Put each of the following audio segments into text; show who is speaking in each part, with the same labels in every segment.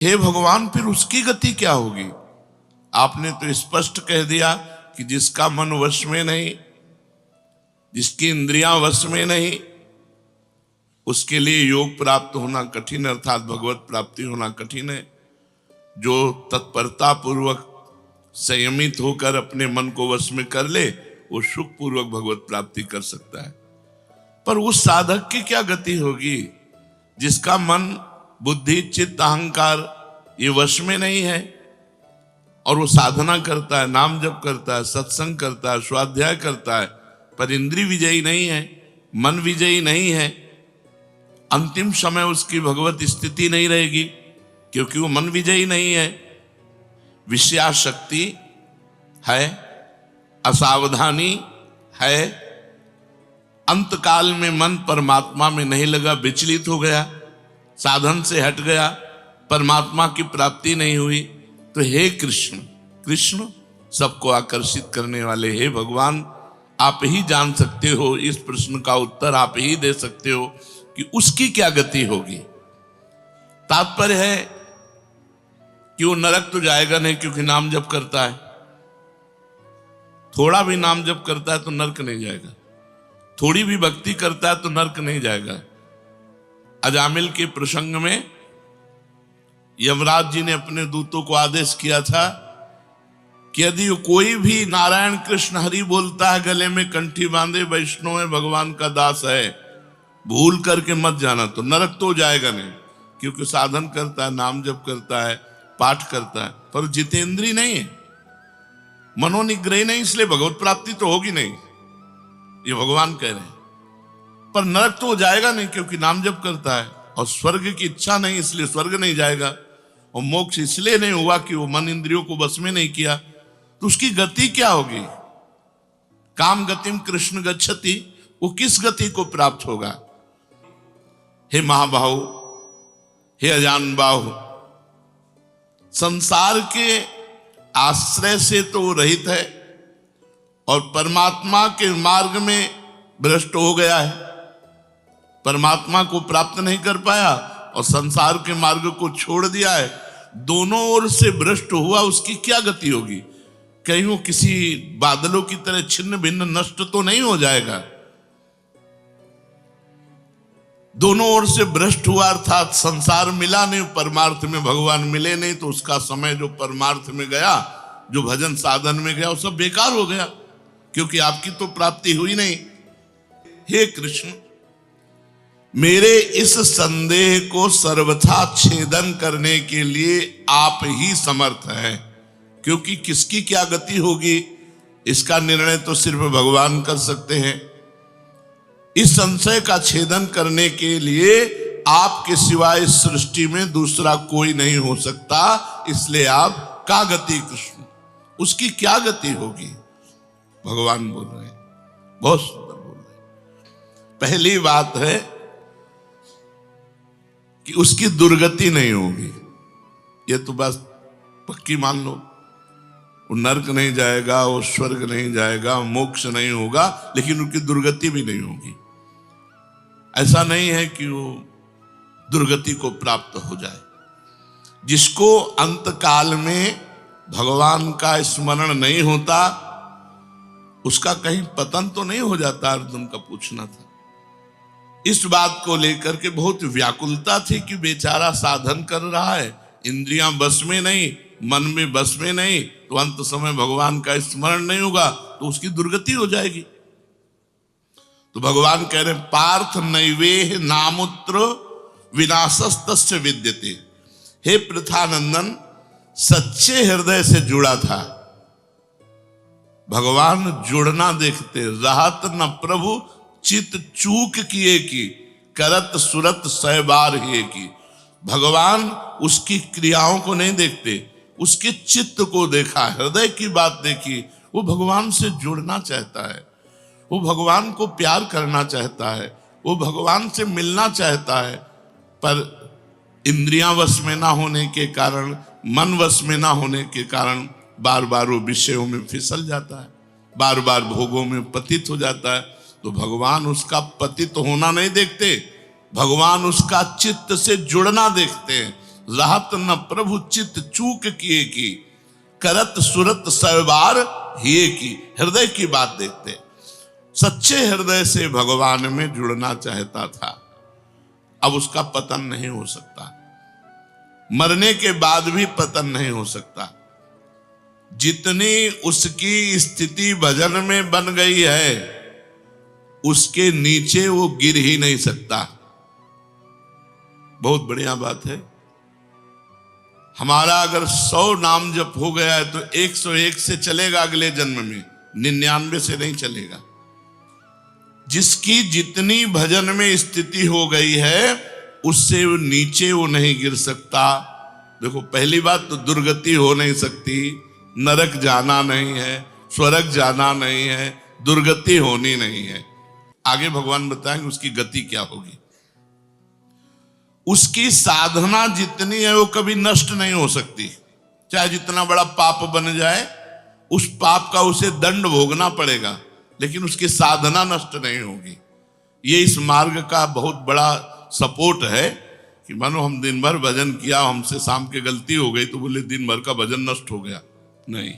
Speaker 1: हे भगवान, फिर उसकी गति क्या होगी? आपने तो स्पष्ट कह दिया कि जिसका मन वश में नहीं, जिसकी इंद्रियां वश में नहीं, उसके लिए योग प्राप्त होना कठिन, अर्थात भगवत प्राप्ति होना कठिन है। जो तत्परता पूर्वक संयमित होकर अपने मन को वश में कर ले, वो सुख पूर्वक भगवत प्राप्ति कर सकता है। पर उस साधक की क्या गति होगी जिसका मन, बुद्धि, चित्त, अहंकार ये वश में नहीं है, और वो साधना करता है, नाम जप करता है, सत्संग करता है, स्वाध्याय करता है, पर इंद्रिय विजयी नहीं है, मन विजयी नहीं है। अंतिम समय उसकी भगवत स्थिति नहीं रहेगी, क्योंकि वो मन विजयी नहीं है, विषयाशक्ति है, असावधानी है, अंतकाल में मन परमात्मा में नहीं लगा, विचलित हो गया, साधन से हट गया, परमात्मा की प्राप्ति नहीं हुई। तो हे कृष्ण, कृष्ण सबको आकर्षित करने वाले, हे भगवान, आप ही जान सकते हो, इस प्रश्न का उत्तर आप ही दे सकते हो कि उसकी क्या गति होगी। तात्पर्य है कि वो नरक तो जाएगा नहीं, क्योंकि नाम जप करता है। थोड़ा भी नाम जप करता है तो नरक नहीं जाएगा, थोड़ी भी भक्ति करता है तो नरक नहीं जाएगा। अजामिल के प्रसंग में यमराज जी ने अपने दूतों को आदेश किया था कि यदि कोई भी नारायण कृष्ण हरि बोलता है, गले में कंठी बांधे, वैष्णव है, भगवान का दास है, भूल करके मत जाना, तो नरक तो जाएगा नहीं, क्योंकि साधन करता है, नाम जप करता है, पाठ करता है, पर जितेंद्रीय नहीं है, मनोनिग्रही नहीं, इसलिए भगवत प्राप्ति तो होगी नहीं, ये भगवान कह रहे हैं। पर नरक तो जाएगा नहीं, क्योंकि नाम जप करता है, और स्वर्ग की इच्छा नहीं, इसलिए स्वर्ग नहीं जाएगा, और मोक्ष इसलिए नहीं हुआ कि वो मन इंद्रियों को बस में नहीं किया। तो उसकी गति क्या होगी? काम गतिम कृष्ण गच्छति, वो किस गति को प्राप्त होगा? हे महाबाहु, हे अजान बाहु, संसार के आश्रय से तो वो रहित है, और परमात्मा के मार्ग में भ्रष्ट हो गया है, परमात्मा को प्राप्त नहीं कर पाया और संसार के मार्ग को छोड़ दिया है, दोनों ओर से भ्रष्ट हुआ। उसकी क्या गति होगी? कहीं वो किसी बादलों की तरह छिन्न भिन्न नष्ट तो नहीं हो जाएगा? दोनों ओर से भ्रष्ट हुआ, अर्थात संसार मिला नहीं, परमार्थ में भगवान मिले नहीं, तो उसका समय जो परमार्थ में गया, जो भजन साधन में गया, वो सब बेकार हो गया, क्योंकि आपकी तो प्राप्ति हुई नहीं। हे कृष्ण, मेरे इस संदेह को सर्वथा छेदन करने के लिए आप ही समर्थ हैं, क्योंकि किसकी क्या गति होगी इसका निर्णय तो सिर्फ भगवान कर सकते हैं। इस संशय का छेदन करने के लिए आपके सिवाय इस सृष्टि में दूसरा कोई नहीं हो सकता, इसलिए आप का गति कृष्ण, उसकी क्या गति होगी? भगवान बोल रहे हैं, बहुत सुंदर बोल रहे हैं। पहली बात है कि उसकी दुर्गति नहीं होगी, ये तो बस पक्की मान लो। वो नरक नहीं जाएगा, वो स्वर्ग नहीं जाएगा, मोक्ष नहीं होगा, लेकिन उनकी दुर्गति भी नहीं होगी। ऐसा नहीं है कि वो दुर्गति को प्राप्त हो जाए। जिसको अंतकाल में भगवान का स्मरण नहीं होता, उसका कहीं पतन तो नहीं हो जाता? अर्जुन का पूछना था। इस बात को लेकर के बहुत व्याकुलता थी कि बेचारा साधन कर रहा है, इंद्रियां बस में नहीं, मन में बस में नहीं, तो अंत समय भगवान का स्मरण नहीं होगा तो उसकी दुर्गति हो जाएगी। तो भगवान कह रहे, पार्थ नैवेह नामुत्र विनाशस्तस्य विद्यते। हे पृथानंदन, सच्चे हृदय से जुड़ा था, भगवान जुड़ना देखते, रहत न प्रभु चित चूक किए की, करत सुरत सहबार ही की। भगवान उसकी क्रियाओं को नहीं देखते, उसके चित्त को देखा, हृदय की बात देखी। वो भगवान से जुड़ना चाहता है, वो भगवान को प्यार करना चाहता है, वो भगवान से मिलना चाहता है, पर इंद्रियां वश में ना होने के कारण, मन वश में ना होने के कारण बार बार वो विषयों में फिसल जाता है, बार बार भोगों में पतित हो जाता है। तो भगवान उसका पतित होना नहीं देखते, भगवान उसका चित्त से जुड़ना देखते हैं। रहत न प्रभु चित चूक किए की, करत सुरत सवार हिए की। हृदय की बात देखते, सच्चे हृदय से भगवान में जुड़ना चाहता था, अब उसका पतन नहीं हो सकता, मरने के बाद भी पतन नहीं हो सकता। जितनी उसकी स्थिति भजन में बन गई है, उसके नीचे वो गिर ही नहीं सकता। बहुत बढ़िया बात है। हमारा अगर 100 नाम जप हो गया है तो 101 से चलेगा अगले जन्म में, 99 से नहीं चलेगा। जिसकी जितनी भजन में स्थिति हो गई है, उससे वो नीचे वो नहीं गिर सकता। देखो, पहली बात तो दुर्गति हो नहीं सकती, नरक जाना नहीं है, स्वर्ग जाना नहीं है, दुर्गति होनी नहीं है। आगे भगवान बताएंगे उसकी गति क्या होगी। उसकी साधना जितनी है वो कभी नष्ट नहीं हो सकती। चाहे जितना बड़ा पाप बन जाए, उस पाप का उसे दंड भोगना पड़ेगा, लेकिन उसकी साधना नष्ट नहीं होगी। ये इस मार्ग का बहुत बड़ा सपोर्ट है कि मानो हम दिन भर भजन किया, हमसे शाम के गलती हो गई तो बोले दिन भर का भजन नष्ट हो गया। नहीं,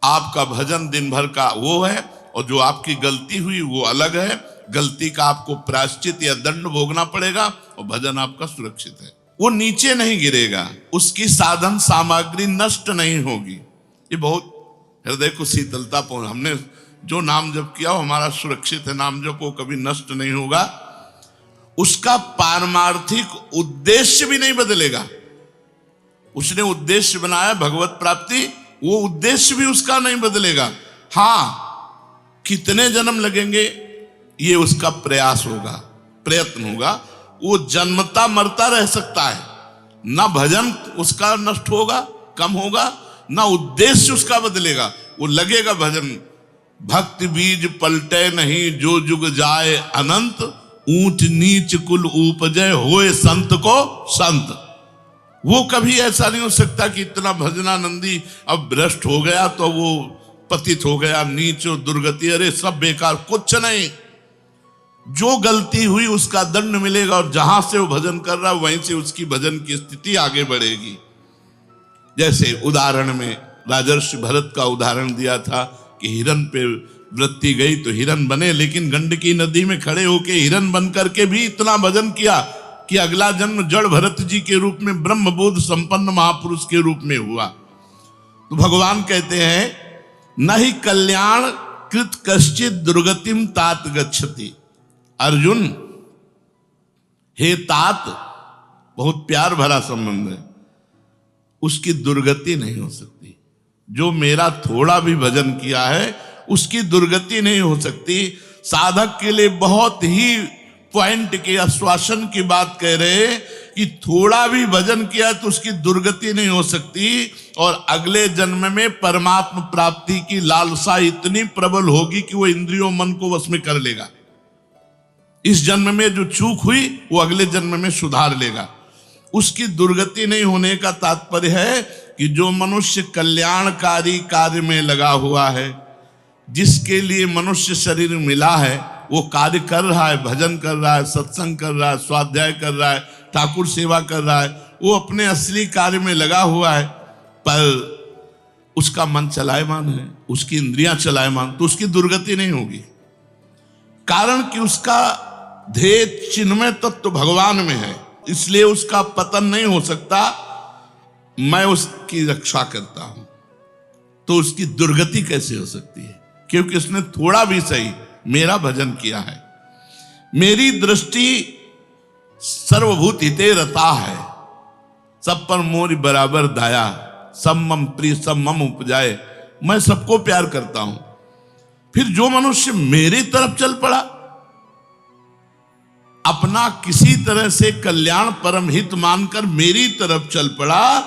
Speaker 1: आपका भजन दिन भर का वो है, और जो आपकी गलती हुई वो अलग है। गलती का आपको प्रायश्चित या दंड भोगना पड़ेगा, और भजन आपका सुरक्षित है, वो नीचे नहीं गिरेगा, उसकी साधन सामग्री नष्ट नहीं होगी। ये बहुत हृदय को शीतलता पहुंच। हमने जो नाम जप किया वो हमारा सुरक्षित है, नाम जप वो कभी नष्ट नहीं होगा। उसका पारमार्थिक उद्देश्य भी नहीं बदलेगा। उसने उद्देश्य बनाया भगवत प्राप्ति, वो उद्देश्य भी उसका नहीं बदलेगा। हाँ, कितने जन्म लगेंगे ये उसका प्रयास होगा, प्रयत्न होगा। वो जन्मता मरता रह सकता है, ना भजन उसका नष्ट होगा, कम होगा, ना उद्देश्य उसका बदलेगा। वो लगेगा भजन। भक्ति बीज पलटे नहीं, जो जुग जाए अनंत, ऊंच नीच कुल उपजय होए संत को संत। वो कभी ऐसा नहीं हो सकता कि इतना भजनानंदी अब भ्रष्ट हो गया तो वो पतित हो गया, नीच और दुर्गति, अरे सब बेकार, कुछ नहीं। जो गलती हुई उसका दंड मिलेगा, और जहां से वो भजन कर रहा है वहीं से उसकी भजन की स्थिति आगे बढ़ेगी। जैसे उदाहरण में राजर्षि भरत का उदाहरण दिया था कि हिरन पे वृत्ति गई तो हिरन बने, लेकिन गंडकी नदी में खड़े होके हिरन बन करके भी इतना भजन किया कि अगला जन्म जड़ भरत जी के रूप में ब्रह्मबोध संपन्न महापुरुष के रूप में हुआ। तो भगवान कहते हैं, नहीं कल्याण कृत कश्चित दुर्गतिम तात गच्छति। अर्जुन, हे तात, बहुत प्यार भरा संबंध है, उसकी दुर्गति नहीं हो सकती। जो मेरा थोड़ा भी भजन किया है उसकी दुर्गति नहीं हो सकती। साधक के लिए बहुत ही पॉइंट के आश्वासन की बात कह रहे कि थोड़ा भी भजन किया तो उसकी दुर्गति नहीं हो सकती, और अगले जन्म में परमात्मा प्राप्ति की लालसा इतनी प्रबल होगी कि वो इंद्रियों मन को वश में कर लेगा। इस जन्म में जो चूक हुई वो अगले जन्म में सुधार लेगा। उसकी दुर्गति नहीं होने का तात्पर्य है कि जो मनुष्य कल्याणकारी कार्य में लगा हुआ है, जिसके लिए मनुष्य शरीर मिला है, वो कार्य कर रहा है, भजन कर रहा है, सत्संग कर रहा है, स्वाध्याय कर रहा है, ठाकुर सेवा कर रहा है, वो अपने असली कार्य में लगा हुआ है, पर उसका मन चलायमान है, उसकी इंद्रियां चलायमान, तो उसकी दुर्गति नहीं होगी। कारण कि उसका ध्येय चिन्मय तत्व भगवान में है, इसलिए उसका पतन नहीं हो सकता। मैं उसकी रक्षा करता हूं, तो उसकी दुर्गति कैसे हो सकती है? क्योंकि उसने थोड़ा भी सही मेरा भजन किया है। मेरी दृष्टि सर्वभूत हिते रता है, सब पर मोरी बराबर दाया, सब मम प्रिय सब मम उपजाए। मैं सबको प्यार करता हूं। फिर जो मनुष्य मेरी तरफ चल पड़ा, अपना किसी तरह से कल्याण परम हित मानकर मेरी तरफ चल पड़ा,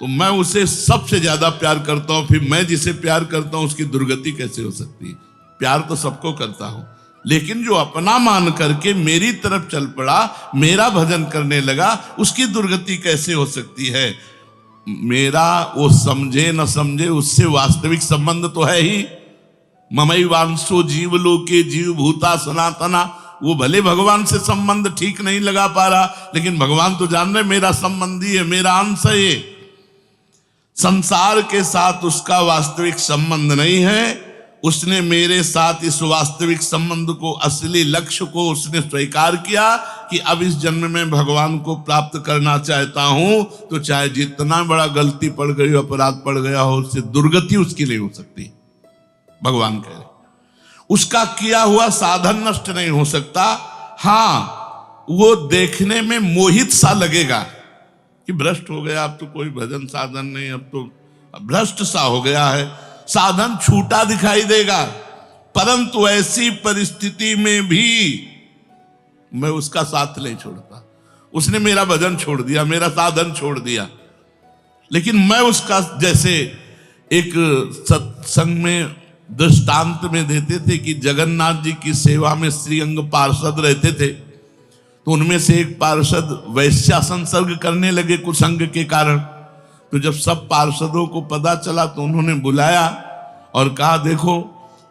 Speaker 1: तो मैं उसे सबसे ज्यादा प्यार करता हूं। फिर मैं जिसे प्यार करता हूं उसकी दुर्गति कैसे हो सकती है? प्यार तो सबको करता हूं, लेकिन जो अपना मान करके मेरी तरफ चल पड़ा, मेरा भजन करने लगा, उसकी दुर्गति कैसे हो सकती है? मेरा वो समझे न समझे, उससे वास्तविक संबंध तो है ही। ममई वांसो जीव लोके जीव भूता सनातना, वो भले भगवान से संबंध ठीक नहीं लगा पा रहा, लेकिन भगवान तो जान रहे मेरा संबंधी है, मेरा अंश है ये। संसार के साथ उसका वास्तविक संबंध नहीं है, उसने मेरे साथ इस वास्तविक संबंध को, असली लक्ष्य को उसने स्वीकार किया कि अब इस जन्म में भगवान को प्राप्त करना चाहता हूं, तो चाहे जितना बड़ा गलती पड़ गई, अपराध पड़ गया हो, उससे दुर्गति उसकी नहीं हो सकती। भगवान कह रहे उसका किया हुआ साधन नष्ट नहीं हो सकता। हां, वो देखने में मोहित सा लगेगा कि भ्रष्ट हो गया, अब तो कोई भजन साधन नहीं, अब तो भ्रष्ट सा हो गया है, साधन छूटा दिखाई देगा। परंतु ऐसी परिस्थिति में भी मैं उसका साथ नहीं छोड़ता। उसने मेरा भजन छोड़ दिया, मेरा साधन छोड़ दिया, लेकिन मैं उसका, जैसे एक सत्संग में दृष्टांत में देते थे कि जगन्नाथ जी की सेवा में श्रीअंग पार्षद रहते थे, तो उनमें से एक पार्षद वैश्या संसर्ग करने लगे कुसंग के कारण। तो जब सब पार्षदों को पता चला तो उन्होंने बुलाया और कहा, देखो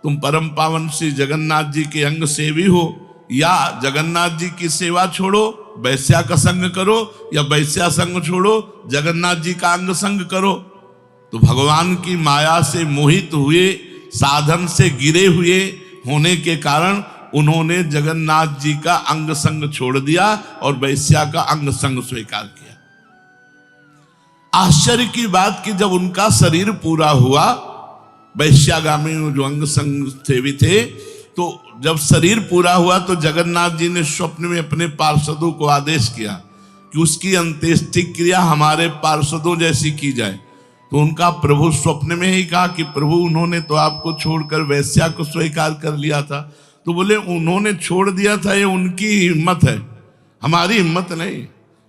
Speaker 1: तुम परम पावन श्री जगन्नाथ जी के अंग सेवी हो, या जगन्नाथ जी की सेवा छोड़ो वैश्या का संग करो, या वैश्या संग छोड़ो जगन्नाथ जी का अंग संग करो। तो भगवान की माया से मोहित हुए, साधन से गिरे हुए होने के कारण उन्होंने जगन्नाथ जी का अंग संग छोड़ दिया और वैश्या का अंग संग स्वीकार किया। आश्चर्य की बात कि जब उनका शरीर पूरा हुआ, वैश्यागामी जो अंग संग सेवी थे, तो जब शरीर पूरा हुआ तो जगन्नाथ जी ने स्वप्न में अपने पार्षदों को आदेश किया कि उसकी अंत्येष्टि क्रिया हमारे पार्षदों जैसी की जाए। तो उनका प्रभु स्वप्न में ही कहा कि प्रभु उन्होंने तो आपको छोड़कर वैश्या को स्वीकार कर लिया था। तो बोले उन्होंने छोड़ दिया था, ये उनकी हिम्मत है, हमारी हिम्मत नहीं,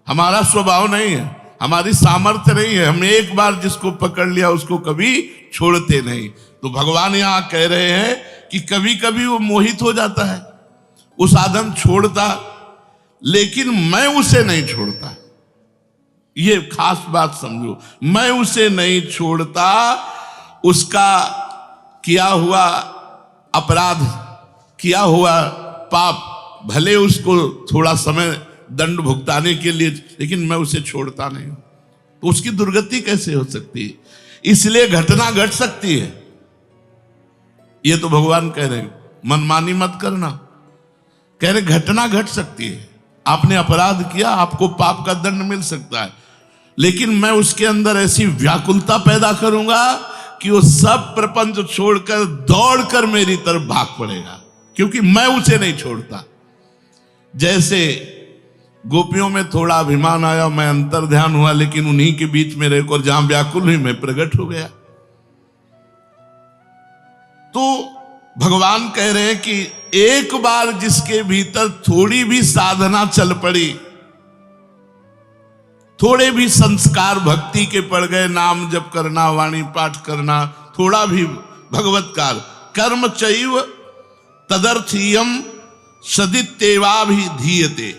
Speaker 1: हमारा स्वभाव नहीं है, हमारी सामर्थ्य नहीं है। हम एक बार जिसको पकड़ लिया उसको कभी छोड़ते नहीं। तो भगवान यहां कह रहे हैं कि कभी कभी वो मोहित हो जाता है, वो साधन छोड़ता, लेकिन मैं उसे नहीं छोड़ता। ये खास बात समझो, मैं उसे नहीं छोड़ता। उसका किया हुआ अपराध, किया हुआ पाप, भले उसको थोड़ा समय दंड भुगताने के लिए, लेकिन मैं उसे छोड़ता नहीं हूं। तो उसकी दुर्गति कैसे हो सकती है? इसलिए घटना घट सकती है। ये तो भगवान कह रहे हैं मनमानी मत करना, कह रहे घटना घट सकती है। आपने अपराध किया, आपको पाप का दंड मिल सकता है, लेकिन मैं उसके अंदर ऐसी व्याकुलता पैदा करूंगा कि वो सब प्रपंच छोड़कर दौड़कर मेरी तरफ भाग पड़ेगा, क्योंकि मैं उसे नहीं छोड़ता। जैसे गोपियों में थोड़ा अभिमान आया, मैं अंतर ध्यान हुआ, लेकिन उन्हीं के बीच में रहकर जहां व्याकुल हुई मैं प्रकट हो गया। तो भगवान कह रहे हैं कि एक बार जिसके भीतर थोड़ी भी साधना चल पड़ी, थोड़े भी संस्कार भक्ति के पड़ गए, नाम जप करना, वाणी पाठ करना, थोड़ा भी भगवत्कार, कर्म चैव तदर्थीयम सदित्येवाभिधीयते,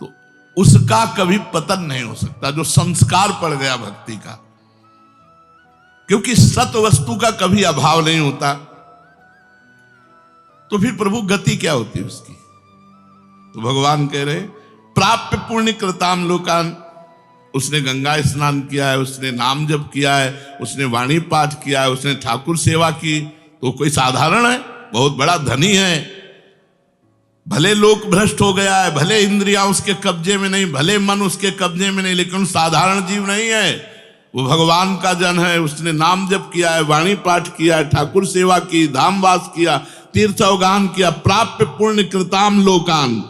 Speaker 1: तो उसका कभी पतन नहीं हो सकता जो संस्कार पड़ गया भक्ति का, क्योंकि सत वस्तु का कभी अभाव नहीं होता। तो फिर प्रभु गति क्या होती है उसकी? तो भगवान कह रहे प्राप्य पुण्य कृताम लोकान, उसने गंगा स्नान किया है, उसने नाम जप किया है, उसने वाणी पाठ किया है, उसने ठाकुर सेवा की, तो कोई साधारण है? बहुत बड़ा धनी है। भले लोक भ्रष्ट हो गया है, भले इंद्रियां उसके कब्जे में नहीं, भले मन उसके कब्जे में नहीं, लेकिन साधारण जीव नहीं है, वो भगवान का जन है। उसने नाम जप किया है, वाणी पाठ किया है, ठाकुर सेवा की, धामवास किया, तीर्थ अवगान किया। प्राप्य पुण्य कृताम लोकान,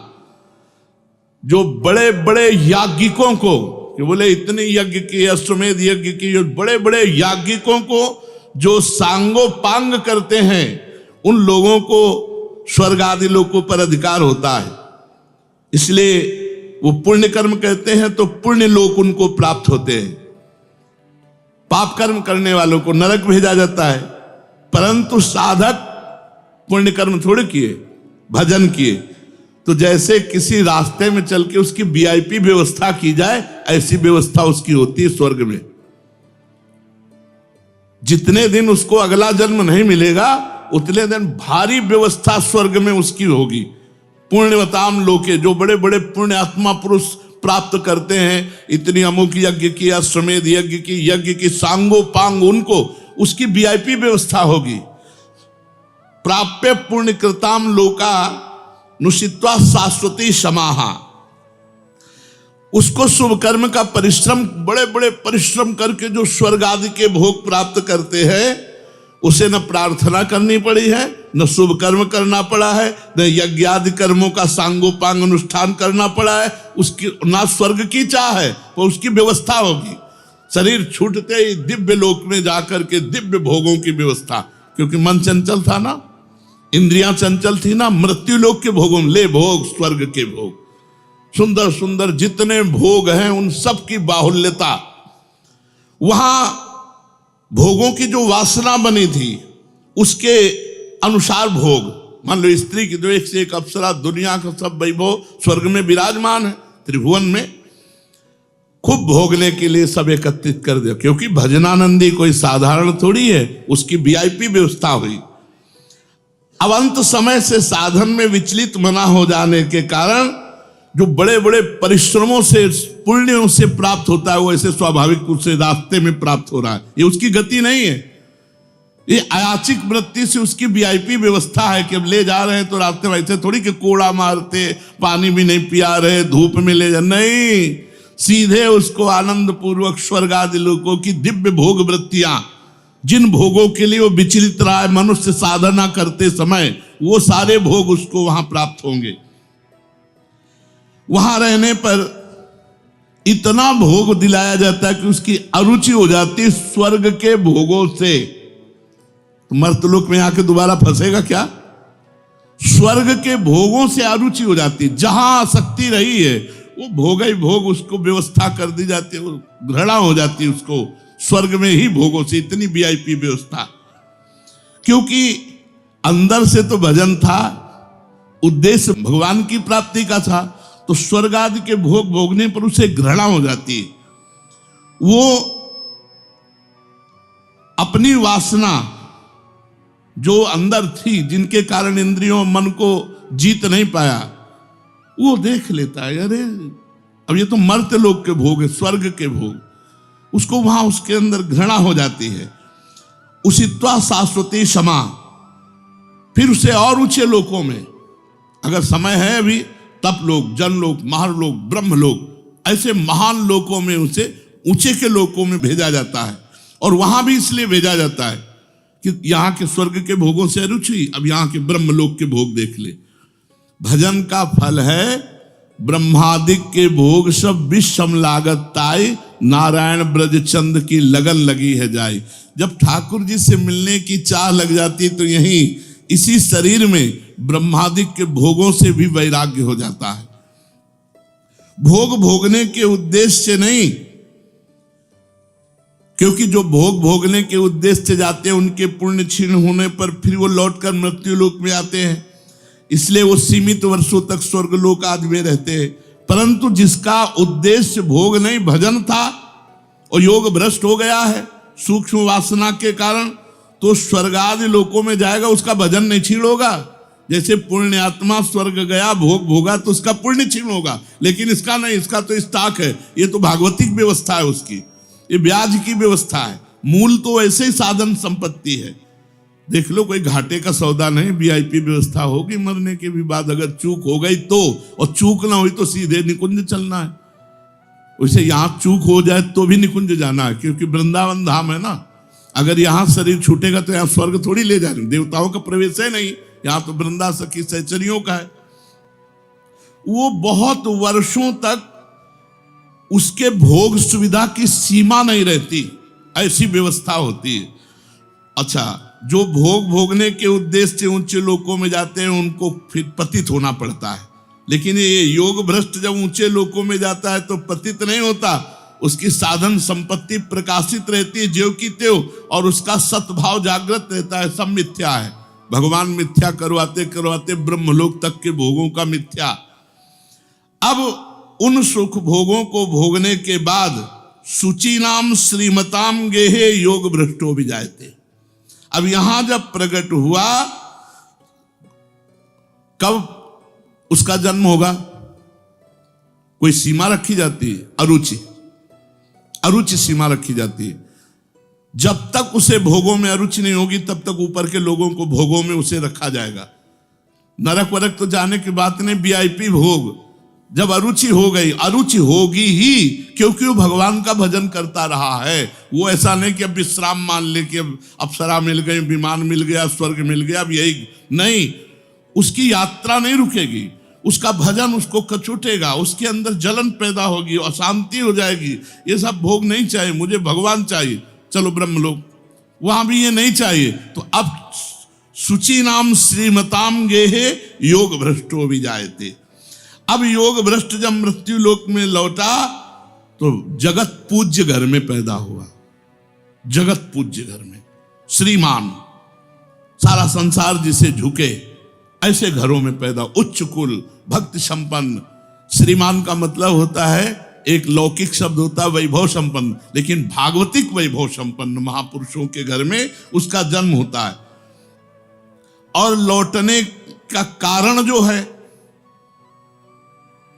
Speaker 1: जो बड़े बड़े याज्ञिकों को, कि बोले इतने यज्ञ किए, अश्वमेध यज्ञ की, जो बड़े बड़े याज्ञिकों को जो सांगोपांग करते हैं, उन लोगों को स्वर्ग आदि लोकों पर अधिकार होता है। इसलिए वो पुण्य कर्म कहते हैं तो पुण्य लोक उनको प्राप्त होते हैं। पाप कर्म करने वालों को नरक भेजा जाता है। परंतु साधक पुण्य कर्म थोड़े किए, भजन किए, तो जैसे किसी रास्ते में चल के उसकी वीआईपी व्यवस्था की जाए, ऐसी व्यवस्था उसकी होती है स्वर्ग में। जितने दिन उसको अगला जन्म नहीं मिलेगा, उतने दिन भारी व्यवस्था स्वर्ग में उसकी होगी। पुण्यवताम लोके, जो बड़े बड़े पुण्य आत्मा पुरुष प्राप्त करते हैं, इतनी अमुक यज्ञ की, अश्वमेध यज्ञ की सांगो पांग, उनको उसकी वीआईपी व्यवस्था होगी। प्राप्य पुण्य कृताम लोका नुषित्वा शाश्वती समाहा, उसको शुभ कर्म का परिश्रम, बड़े बड़े परिश्रम करके जो स्वर्ग आदि के भोग प्राप्त करते हैं, उसे न प्रार्थना करनी पड़ी है, न शुभ कर्म करना पड़ा है, न यज्ञ आदि कर्मों का सांगोपांग अनुष्ठान करना पड़ा है, उसकी ना स्वर्ग की चाह है, तो उसकी व्यवस्था होगी। शरीर छूटते ही दिव्य लोक में जाकर के दिव्य भोगों की व्यवस्था, क्योंकि मन चंचल था ना, इंद्रियां चंचल थी ना, मृत्यु लोक के भोगों में ले भोग, स्वर्ग के भोग, सुंदर सुंदर जितने भोग हैं उन सब की बाहुल्यता, वहां भोगों की जो वासना बनी थी उसके अनुसार भोग। मान लो स्त्री की तो एक से एक अप्सरा, दुनिया का सब वैभव स्वर्ग में विराजमान है, त्रिभुवन में खूब भोगने के लिए सब एकत्रित कर दिया, क्योंकि भजनानंदी कोई साधारण थोड़ी है, उसकी वीआईपी व्यवस्था हुई। अब अंत समय से साधन में विचलित मना हो जाने के कारण जो बड़े बड़े परिश्रमों से, पुण्यों से प्राप्त होता है, वो ऐसे स्वाभाविक रूप से रास्ते में प्राप्त हो रहा है, ये उसकी गति नहीं है, ये अयाचिक वृत्ति से उसकी वीआईपी व्यवस्था है कि अब ले जा रहे हैं तो रास्ते में ऐसे थोड़ी कि कोड़ा मारते, पानी भी नहीं पिया रहे, धूप में ले जा, नहीं, सीधे उसको आनंद पूर्वक स्वर्ग आदि लोगों की दिव्य भोग वृत्तियां, जिन भोगों के लिए वो विचलित रहा है मनुष्य साधना करते समय, वो सारे भोग उसको वहां प्राप्त होंगे। वहां रहने पर इतना भोग दिलाया जाता है कि उसकी अरुचि हो जाती है स्वर्ग के भोगों से। तो मर्तलोक में आके दोबारा फंसेगा क्या? स्वर्ग के भोगों से अरुचि हो जाती है, जहां आसक्ति रही है वो भोग ही भोग, उसको व्यवस्था कर दी जाती है, घृणा हो जाती है उसको स्वर्ग में ही भोगों से, इतनी वीआईपी व्यवस्था। क्योंकि अंदर से तो भजन था, उद्देश्य भगवान की प्राप्ति का था, तो स्वर्ग आदि के भोग भोगने पर उसे घृणा हो जाती है। वो अपनी वासना जो अंदर थी, जिनके कारण इंद्रियों मन को जीत नहीं पाया, वो देख लेता है, अरे अब ये तो मर्त्य लोक के भोग है, स्वर्ग के भोग, उसको वहां उसके अंदर घृणा हो जाती है। उसित्वा शाश्वती क्षमा, फिर उसे और ऊंचे लोकों में, अगर समय है अभी, तप लोक, जन लोक, महालोक, ब्रह्म लोक, ऐसे महान लोकों में उसे ऊंचे के लोकों में भेजा जाता है। और वहां भी इसलिए भेजा जाता है कि यहाँ के स्वर्ग के भोगों से रुचि, अब यहाँ के ब्रह्म लोक के भोग देख ले। भजन का फल है ब्रह्मादिक के भोग सब विषम लागत ताई, नारायण ब्रज चंद की लगन लगी है जाई। जब ठाकुर जी से मिलने की चाह लग जाती तो यहीं इसी शरीर में ब्रह्मादिक के भोगों से भी वैराग्य हो जाता है। भोग भोगने के उद्देश्य से नहीं, क्योंकि जो भोग भोगने के उद्देश्य से जाते हैं उनके पुण्य क्षीण होने पर फिर वो लौटकर मृत्यु लोक में आते हैं, इसलिए वो सीमित वर्षों तक स्वर्ग लोक आदि में रहते हैं। परंतु जिसका उद्देश्य भोग नहीं भजन था और योग भ्रष्ट हो गया है सूक्ष्म वासना के कारण, तो स्वर्ग आदि लोकों में जाएगा, उसका भजन नहीं क्षीण होगा। जैसे पुण्य आत्मा स्वर्ग गया, भोग भोगा, तो उसका पुण्य क्षीण होगा, लेकिन इसका नहीं, इसका तो स्टॉक है, ये तो भागवतिक व्यवस्था है उसकी, ये ब्याज की व्यवस्था है। मूल तो ऐसे ही साधन संपत्ति है। देख लो, कोई घाटे का सौदा नहीं, वीआईपी व्यवस्था होगी मरने के भी बाद, अगर चूक हो गई तो, और चूक ना हुई तो सीधे निकुंज चलना है। वैसे यहां चूक हो जाए तो भी निकुंज जाना है, क्योंकि वृंदावन धाम है ना। अगर यहां शरीर छूटेगा तो यहां स्वर्ग थोड़ी ले जाए, देवताओं का प्रवेश है नहीं, यहां तो वृंदा सखी सहचरियों का है। वो बहुत वर्षों तक उसके भोग सुविधा की सीमा नहीं रहती, ऐसी व्यवस्था होती है। अच्छा, जो भोग भोगने के उद्देश्य से ऊंचे लोकों में जाते हैं उनको फिर पतित होना पड़ता है, लेकिन ये योग भ्रष्ट जब ऊंचे लोकों में जाता है तो पतित नहीं होता, उसकी साधन संपत्ति प्रकाशित रहती है ज्यों की त्यों, और उसका सत्भाव जागृत रहता है। सब मिथ्या है, भगवान मिथ्या करवाते करवाते ब्रह्मलोक तक के भोगों का मिथ्या। अब उन सुख भोगों को भोगने के बाद सुचि नाम श्रीमताम गेहे योग भ्रष्टो भी जाते। अब यहां जब प्रकट हुआ, कब उसका जन्म होगा। कोई सीमा रखी जाती है, अरुचि, अरुचि सीमा रखी जाती है। जब तक उसे भोगों में अरुचि नहीं होगी तब तक ऊपर के लोगों को भोगों में उसे रखा जाएगा। नरक वरक तो जाने की बात नहीं, वीआईपी भोग। जब अरुचि हो गई, अरुचि होगी ही, क्योंकि वो भगवान का भजन करता रहा है। वो ऐसा नहीं कि अब विश्राम मान ले कि अब अप्सरा मिल गई, विमान मिल गया, स्वर्ग मिल गया, अब यही नहीं। उसकी यात्रा नहीं रुकेगी, उसका भजन उसको कचोटेगा, उसके अंदर जलन पैदा होगी, अशांति हो जाएगी। ये सब भोग नहीं चाहिए, मुझे भगवान चाहिए। चलो ब्रह्मलोक, वहां भी ये नहीं चाहिए। तो अब शुचि नाम श्रीमताम गेहे योग भ्रष्टो भी जायते। अब योग भ्रष्ट जब मृत्यु लोक में लौटा तो जगत पूज्य घर में पैदा हुआ। जगत पूज्य घर में श्रीमान, सारा संसार जिसे झुके, ऐसे घरों में पैदा, उच्च कुल, भक्ति संपन्न। श्रीमान का मतलब होता है, एक लौकिक शब्द होता है वैभव संपन्न, लेकिन भागवतिक वैभव संपन्न महापुरुषों के घर में उसका जन्म होता है। और लौटने का कारण जो है,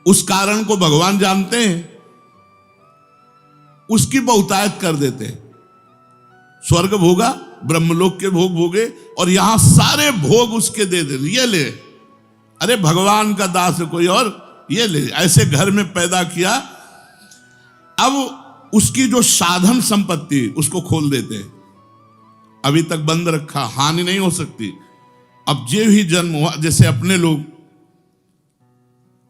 Speaker 1: उस कारण को भगवान जानते हैं, उसकी बहुतायत कर देते हैं। स्वर्ग भोगा, ब्रह्मलोक के भोग भोगे, और यहां सारे भोग उसके दे दे, ये ले, अरे भगवान का दास है कोई और, ये ले। ऐसे घर में पैदा किया। अब उसकी जो साधन संपत्ति उसको खोल देते हैं। अभी तक बंद रखा, हानि नहीं हो सकती। अब जे ही जन्म हुआ, जैसे अपने लोग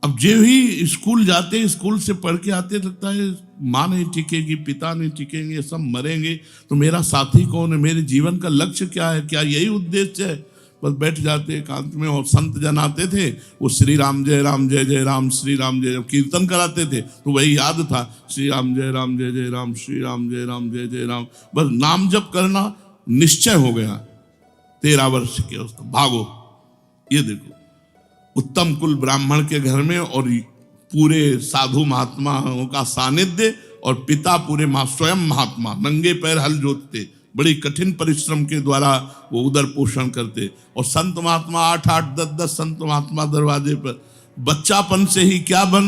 Speaker 1: अब जे ही स्कूल जाते, स्कूल से पढ़ के आते, लगता है माँ नहीं टिकेगी, पिता नहीं टिकेंगे, सब मरेंगे, तो मेरा साथी कौन है, मेरे जीवन का लक्ष्य क्या है, क्या यही उद्देश्य है। बस बैठ जाते एकांत में। और संत जन आते थे, वो श्री राम जय राम जय जय राम, श्री राम जय, कीर्तन कराते थे तो वही याद था, श्री राम जय राम जय जय राम, श्री राम जय राम जय जय राम। बस नाम जप करना निश्चय हो गया। 13 वर्ष के उसको भागो। ये देखो, उत्तम कुल ब्राह्मण के घर में, और पूरे साधु महात्माओं का सानिध्य, और पिता पूरे स्वयं महात्मा नंगे पैर हल जोतते, बड़ी कठिन परिश्रम के द्वारा वो उदर पोषण करते। और संत महात्मा 8-8, 10-10 संत महात्मा दरवाजे पर। बच्चापन से ही क्या बन,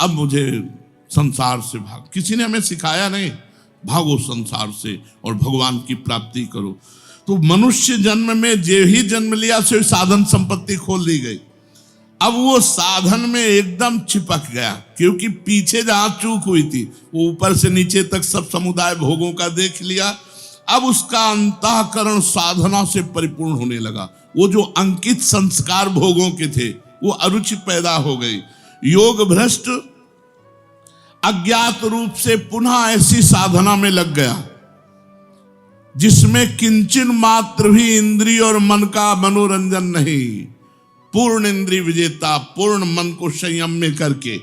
Speaker 1: अब मुझे संसार से भाग। किसी ने हमें सिखाया नहीं, भागो संसार से और भगवान की प्राप्ति करो। तो मनुष्य जन्म में जे ही जन्म लिया से साधन संपत्ति खोल दी गई। अब वो साधन में एकदम चिपक गया, क्योंकि पीछे जहां चूक हुई थी वो ऊपर से नीचे तक सब समुदाय भोगों का देख लिया। अब उसका अंतःकरण साधना से परिपूर्ण होने लगा। वो जो अंकित संस्कार भोगों के थे वो अरुचि पैदा हो गई। योग भ्रष्ट अज्ञात रूप से पुनः ऐसी साधना में लग गया जिसमें किंचन मात्र भी इंद्रिय और मन का मनोरंजन नहीं। पूर्ण इंद्रिय विजेता, पूर्ण मन को संयम में करके।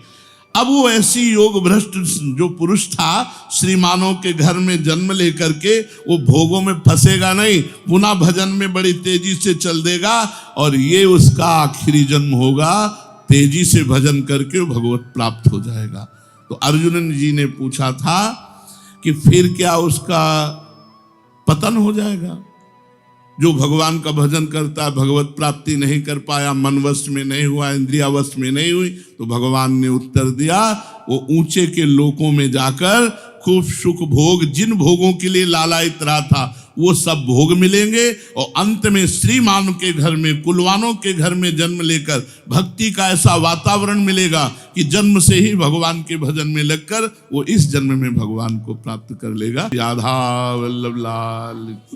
Speaker 1: अब वो ऐसी योग भ्रष्ट जो पुरुष था, श्रीमानों के घर में जन्म लेकर के वो भोगों में फंसेगा नहीं, पुनः भजन में बड़ी तेजी से चल देगा, और ये उसका आखिरी जन्म होगा। तेजी से भजन करके वो भगवत प्राप्त हो जाएगा। तो अर्जुन जी ने पूछा था कि फिर क्या उसका पतन हो जाएगा? जो भगवान का भजन करता है, भगवत प्राप्ति नहीं कर पाया, मन वश में नहीं हुआ, इंद्रिया वश में नहीं हुई, तो भगवान ने उत्तर दिया, वो ऊंचे के लोकों में जाकर खूब सुख भोग, जिन भोगों के लिए लालायित रहा था वो सब भोग मिलेंगे, और अंत में श्रीमान के घर में, कुलवानों के घर में जन्म लेकर भक्ति का ऐसा वातावरण मिलेगा कि जन्म से ही भगवान के भजन में लगकर वो इस जन्म में भगवान को प्राप्त कर लेगा। राधा वल्लभ लाल की।